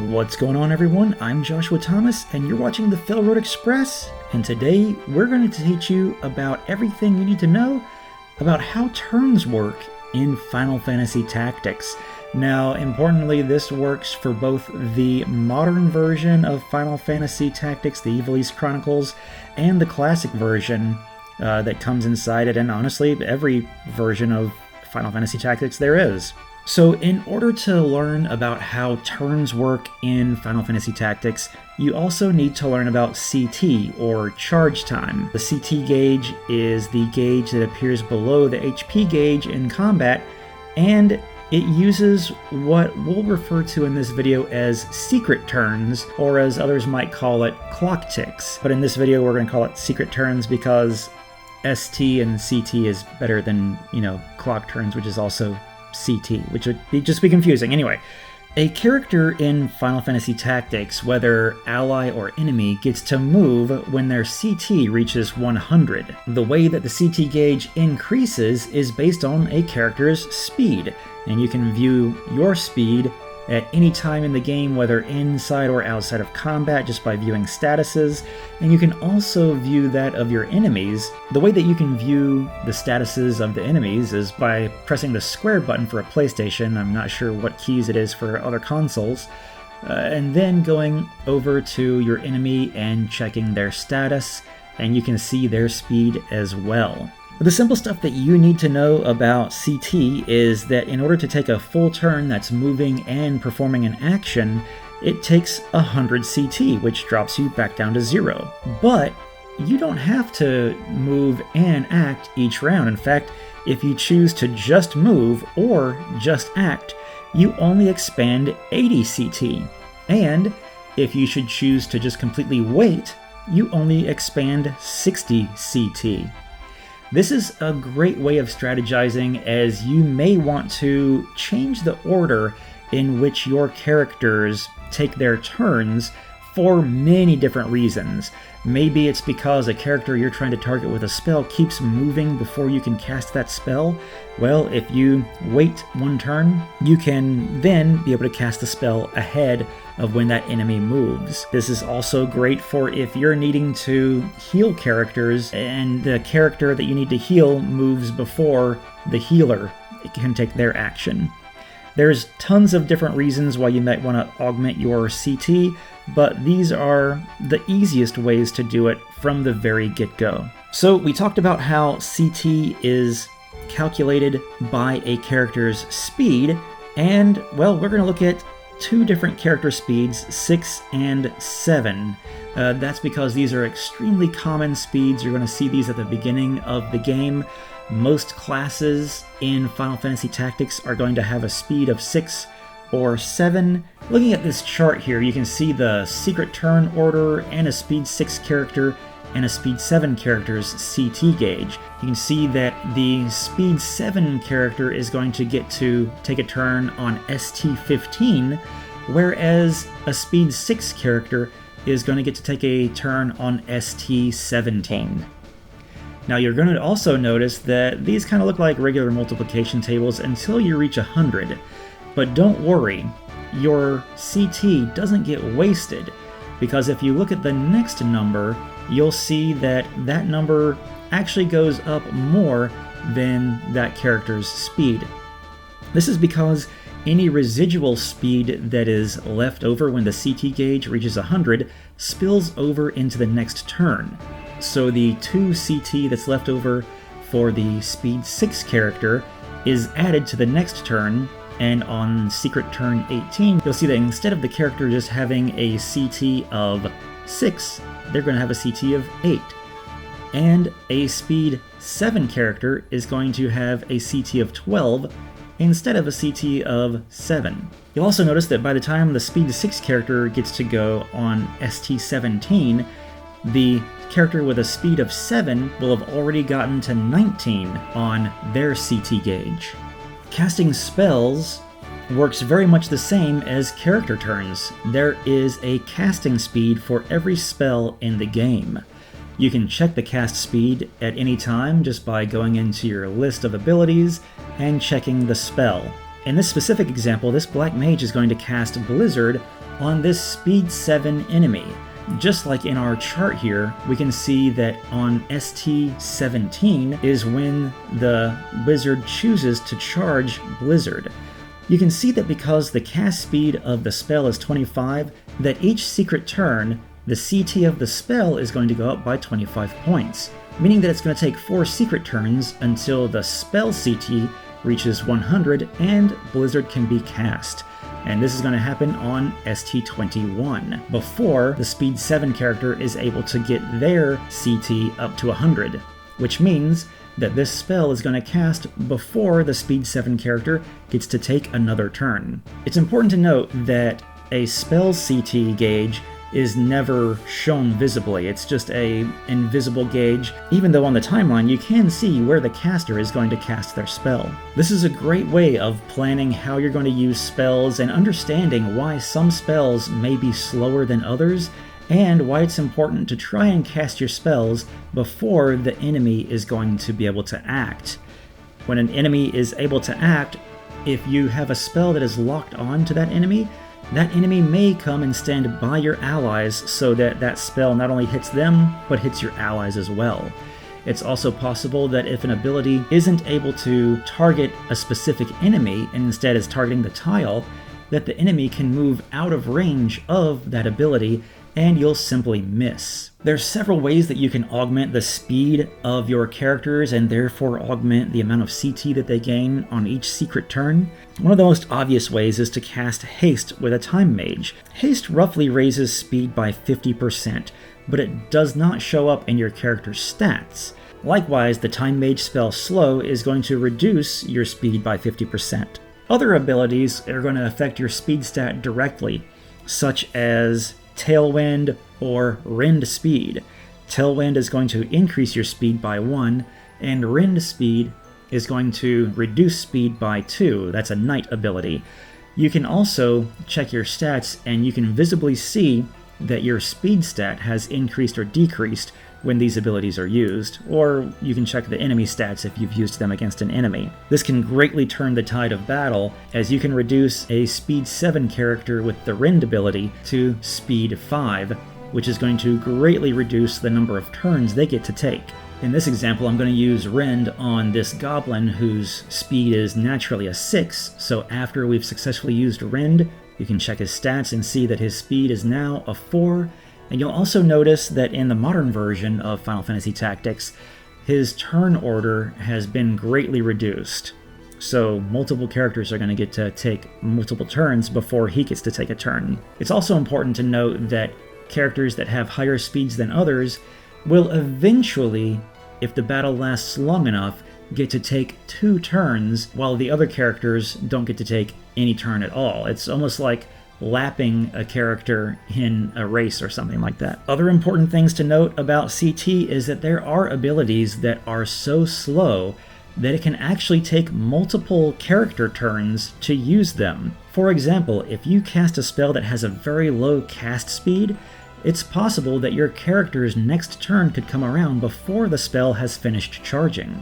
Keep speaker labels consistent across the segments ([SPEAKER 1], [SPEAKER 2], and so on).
[SPEAKER 1] What's going on, everyone? I'm Joshua Thomas, and you're watching the FailroadExpress, and today we're going to teach you about everything you need to know about how turns work in Final Fantasy Tactics. Now, importantly, this works for both the modern version of Final Fantasy Tactics, the Ivalice Chronicles, and the classic version that comes inside it, and honestly, every version of Final Fantasy Tactics there is. So in order to learn about how turns work in Final Fantasy Tactics, you also need to learn about CT, or charge time. The CT gauge is the gauge that appears below the HP gauge in combat, and it uses what we'll refer to in this video as secret turns, or as others might call it, clock ticks. But in this video we're going to call it secret turns because ST and CT is better than, clock turns, which is also CT, which would just be confusing. Anyway, a character in Final Fantasy Tactics, whether ally or enemy, gets to move when their CT reaches 100. The way that the CT gauge increases is based on a character's speed, and you can view your speed at any time in the game, whether inside or outside of combat, just by viewing statuses, and you can also view that of your enemies. The way that you can view the statuses of the enemies is by pressing the square button for a PlayStation, I'm not sure what keys it is for other consoles, and then going over to your enemy and checking their status, and you can see their speed as well. The simple stuff that you need to know about CT is that in order to take a full turn that's moving and performing an action, it takes 100 CT, which drops you back down to 0. But you don't have to move and act each round. In fact, if you choose to just move or just act, you only expand 80 CT. And if you should choose to just completely wait, you only expand 60 CT. This is a great way of strategizing, as you may want to change the order in which your characters take their turns for many different reasons. Maybe it's because a character you're trying to target with a spell keeps moving before you can cast that spell. Well, if you wait one turn, you can then be able to cast the spell ahead of when that enemy moves. This is also great for if you're needing to heal characters and the character that you need to heal moves before the healer can take their action. There's tons of different reasons why you might want to augment your CT, but these are the easiest ways to do it from the very get-go. So we talked about how CT is calculated by a character's speed, and, well, we're going to look at two different character speeds, 6 and 7. That's because these are extremely common speeds. You're going to see these at the beginning of the game. Most classes in Final Fantasy Tactics are going to have a speed of 6 or 7. Looking at this chart here, you can see the secret turn order and a speed 6 character and a speed 7 character's CT gauge. You can see that the speed 7 character is going to get to take a turn on ST15, whereas a speed 6 character is going to get to take a turn on ST17. Now you're going to also notice that these kind of look like regular multiplication tables until you reach 100. But don't worry, your CT doesn't get wasted, because if you look at the next number, you'll see that that number actually goes up more than that character's speed. This is because any residual speed that is left over when the CT gauge reaches 100 spills over into the next turn. So the 2 CT that's left over for the speed 6 character is added to the next turn, and on secret turn 18, you'll see that instead of the character just having a CT of 6, they're going to have a CT of 8. And a speed 7 character is going to have a CT of 12 instead of a CT of 7. You'll also notice that by the time the speed 6 character gets to go on ST17, the character with a speed of 7 will have already gotten to 19 on their CT gauge. Casting spells works very much the same as character turns. There is a casting speed for every spell in the game. You can check the cast speed at any time just by going into your list of abilities and checking the spell. In this specific example, this Black Mage is going to cast Blizzard on this speed 7 enemy. Just like in our chart here, we can see that on ST17 is when the wizard chooses to charge Blizzard. You can see that because the cast speed of the spell is 25, that each secret turn, the CT of the spell is going to go up by 25 points, meaning that it's going to take 4 secret turns until the spell CT reaches 100 and Blizzard can be cast. And this is going to happen on ST21, before the Speed 7 character is able to get their CT up to 100, which means that this spell is going to cast before the Speed 7 character gets to take another turn. It's important to note that a spell CT gauge is never shown visibly. It's just an invisible gauge, even though on the timeline you can see where the caster is going to cast their spell. This is a great way of planning how you're going to use spells and understanding why some spells may be slower than others, and why it's important to try and cast your spells before the enemy is going to be able to act. When an enemy is able to act, if you have a spell that is locked on to that enemy may come and stand by your allies so that that spell not only hits them, but hits your allies as well. It's also possible that if an ability isn't able to target a specific enemy and instead is targeting the tile, that the enemy can move out of range of that ability and you'll simply miss. There's several ways that you can augment the speed of your characters and therefore augment the amount of CT that they gain on each secret turn. One of the most obvious ways is to cast Haste with a Time Mage. Haste roughly raises speed by 50%, but it does not show up in your character's stats. Likewise, the Time Mage spell Slow is going to reduce your speed by 50%. Other abilities are going to affect your speed stat directly, such as Tailwind or Rend Speed. Tailwind is going to increase your speed by 1, and Rend Speed is going to reduce speed by 2. That's a Knight ability. You can also check your stats and you can visibly see that your speed stat has increased or decreased when these abilities are used, or you can check the enemy stats if you've used them against an enemy. This can greatly turn the tide of battle, as you can reduce a Speed 7 character with the Rend ability to Speed 5, which is going to greatly reduce the number of turns they get to take. In this example, I'm going to use Rend on this goblin whose speed is naturally a 6, so after we've successfully used Rend, you can check his stats and see that his speed is now a 4, and you'll also notice that in the modern version of Final Fantasy Tactics, his turn order has been greatly reduced. So multiple characters are going to get to take multiple turns before he gets to take a turn. It's also important to note that characters that have higher speeds than others will eventually, if the battle lasts long enough, get to take 2 turns, while the other characters don't get to take any turn at all. It's almost like lapping a character in a race or something like that. Other important things to note about CT is that there are abilities that are so slow that it can actually take multiple character turns to use them. For example, if you cast a spell that has a very low cast speed, it's possible that your character's next turn could come around before the spell has finished charging.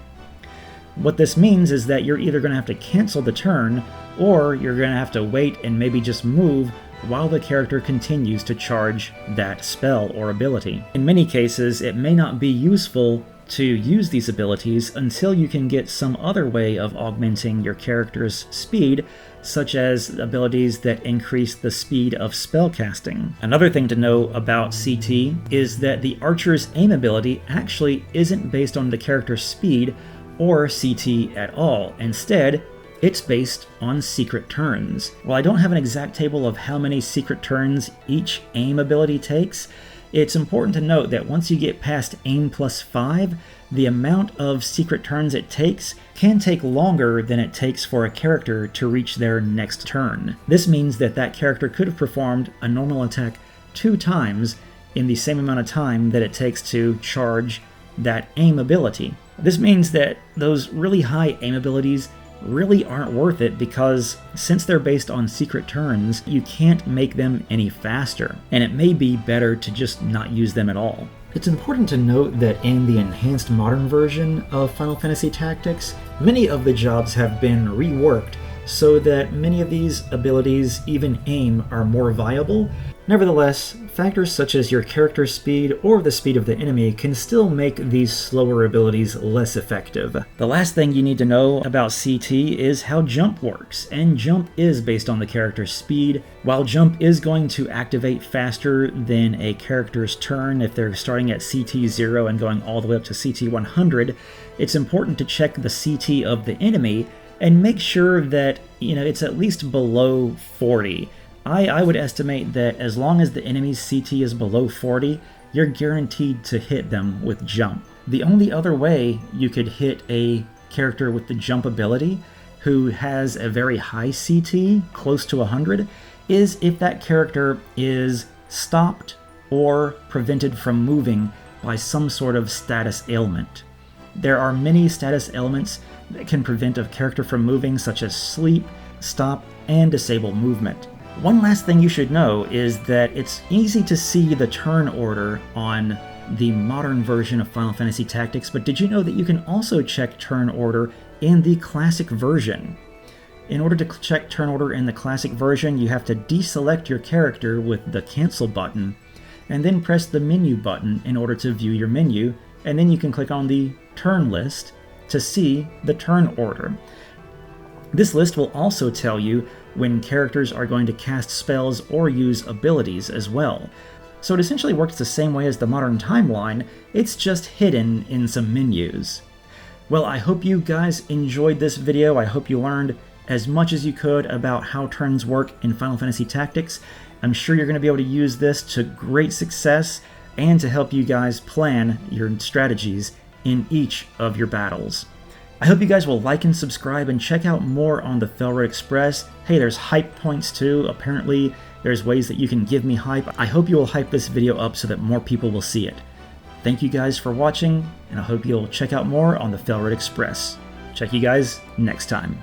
[SPEAKER 1] What this means is that you're either going to have to cancel the turn, or you're going to have to wait and maybe just move while the character continues to charge that spell or ability. In many cases, it may not be useful to use these abilities until you can get some other way of augmenting your character's speed, such as abilities that increase the speed of spell casting. Another thing to know about CT is that the archer's aim ability actually isn't based on the character's speed or CT at all. Instead, it's based on secret turns. While I don't have an exact table of how many secret turns each aim ability takes, it's important to note that once you get past aim plus 5, the amount of secret turns it takes can take longer than it takes for a character to reach their next turn. This means that that character could have performed a normal attack 2 times in the same amount of time that it takes to charge that aim ability. This means that those really high aim abilities really aren't worth it, because since they're based on secret turns, you can't make them any faster, and it may be better to just not use them at all. It's important to note that in the enhanced modern version of Final Fantasy Tactics, many of the jobs have been reworked so that many of these abilities, even aim, are more viable. Nevertheless, factors such as your character speed or the speed of the enemy can still make these slower abilities less effective. The last thing you need to know about CT is how jump works, and jump is based on the character's speed. While jump is going to activate faster than a character's turn if they're starting at CT 0 and going all the way up to CT 100, it's important to check the CT of the enemy and make sure that, it's at least below 40. I would estimate that as long as the enemy's CT is below 40, you're guaranteed to hit them with jump. The only other way you could hit a character with the jump ability who has a very high CT, close to 100, is if that character is stopped or prevented from moving by some sort of status ailment. There are many status ailments that can prevent a character from moving, such as sleep, stop, and disable movement. One last thing you should know is that it's easy to see the turn order on the modern version of Final Fantasy Tactics, but did you know that you can also check turn order in the classic version? In order to check turn order in the classic version, you have to deselect your character with the cancel button, and then press the menu button in order to view your menu, and then you can click on the turn list to see the turn order. This list will also tell you when characters are going to cast spells or use abilities as well. So it essentially works the same way as the modern timeline, it's just hidden in some menus. Well, I hope you guys enjoyed this video. I hope you learned as much as you could about how turns work in Final Fantasy Tactics. I'm sure you're going to be able to use this to great success and to help you guys plan your strategies in each of your battles. I hope you guys will like and subscribe and check out more on the FailroadExpress. Hey, there's hype points too. Apparently, there's ways that you can give me hype. I hope you will hype this video up so that more people will see it. Thank you guys for watching, and I hope you'll check out more on the FailroadExpress. Check you guys next time.